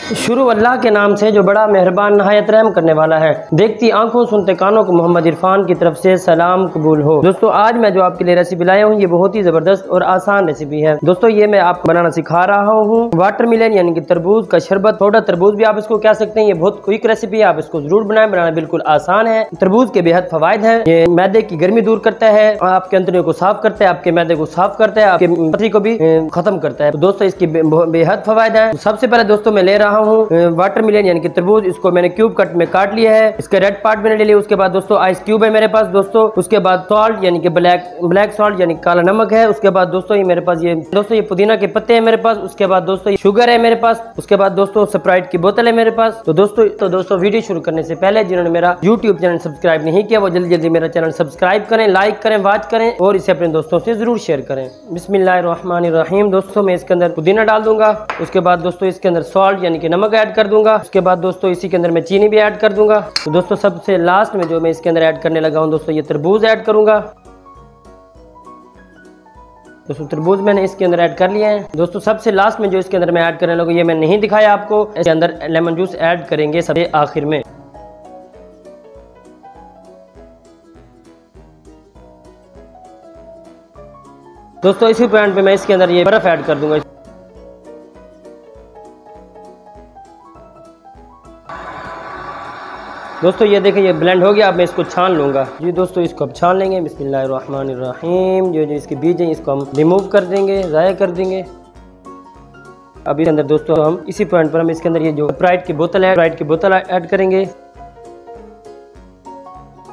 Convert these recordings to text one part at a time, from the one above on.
शुरू अल्लाह के नाम से जो बड़ा मेहरबान नहायत रहम करने वाला है। देखती आंखों सुनते कानों को मोहम्मद इरफान की तरफ से सलाम कबूल हो। दोस्तों आज मैं जो आपके लिए रेसिपी लाया हूँ ये बहुत ही जबरदस्त और आसान रेसिपी है। दोस्तों ये मैं आपको बनाना सिखा रहा हूँ वाटरमेलन यानी कि तरबूज का शरबत, थोड़ा तरबूज भी आप इसको कह सकते हैं। ये बहुत क्विक रेसिपी है, आप इसको जरूर बनाएं, बनाना बिल्कुल आसान है। तरबूज के बेहद फवायद है। ये मैदे की गर्मी दूर करता है, आपके अंतड़ियों को साफ करता है, आपके मैदे को साफ करता है, आपके पथरी को भी खत्म करता है। तो दोस्तों इसकी बेहद फवायद है। सबसे पहले दोस्तों मैं ले रहा हूँ वाटरमेलन यानी कि तरबूज। इसको मैंने क्यूब कट में काट लिया है, इसके रेड पार्ट मैंने ले लिया। उसके बाद दोस्तों आइस क्यूब है मेरे पास दोस्तों। उसके बाद सॉल्ट यानी कि ब्लैक सॉल्ट यानी काला नमक है। उसके बाद दोस्तों ये मेरे पास ये पुदीना के पत्ते हैं मेरे पास। उसके बाद दोस्तों ये शुगर है मेरे पास। उसके बाद दोस्तों स्प्राइट की बोतल है मेरे पास। तो दोस्तों वीडियो शुरू करने से पहले जिन्होंने मेरा यूट्यूब चैनल सब्सक्राइब नहीं किया वो जल्दी मेरा चैनल सब्सक्राइब करें, लाइक करें, वॉच करें और इसे अपने दोस्तों से जरूर शेयर करें। बिस्मिल्लाहिर्रहमानिर्रहीम। दोस्तों मैं इसके अंदर पुदीना डाल दूंगा। उसके बाद दोस्तों इसके अंदर सॉल्ट यानी कि नमक ऐड कर दूंगा। उसके बाद दोस्तों इसी के अंदर मैं चीनी भी ऐड कर दूंगा। तो दोस्तों सबसे लास्ट में जो मैं इसके अंदर ऐड करने लगा हूं दोस्तों ये तरबूज ऐड करूंगा। दोस्तों तरबूज मैंने इसके अंदर ऐड कर लिया है। दोस्तों सबसे लास्ट में जो इसके अंदर मैं ऐड करने लगा ये मैं नहीं दिखाया आपको, इसके अंदर लेमन जूस ऐड करेंगे सबसे आखिर में। दोस्तों इसी पॉइंट पे मैं इसके अंदर ये बर्फ ऐड कर दूंगा। दोस्तों ये देखें ये ब्लेंड हो गया। अब मैं इसको छान लूंगा जी। दोस्तों इसको अब छान लेंगे। बिस्मिल्लाहिर्रहमानिर्रहीम। जो इसके बीज हैं इसको हम रिमूव कर देंगे, ज़ाया कर देंगे। अब इसके अंदर दोस्तों हम इसी पॉइंट पर हम इसके अंदर ये जो स्प्राइट की बोतल है स्प्राइट की बोतल ऐड करेंगे।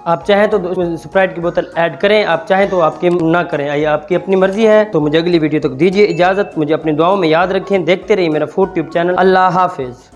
आप चाहें तो स्प्राइट की बोतल ऐड करें, आप चाहें तो आपके ना करें, ये आपकी अपनी मर्जी है। तो मुझे अगली वीडियो तक दीजिए इजाजत। मुझे अपनी दुआओं में याद रखें। देखते रहिए मेरा फूड ट्यूब चैनल। अल्लाह हाफिज।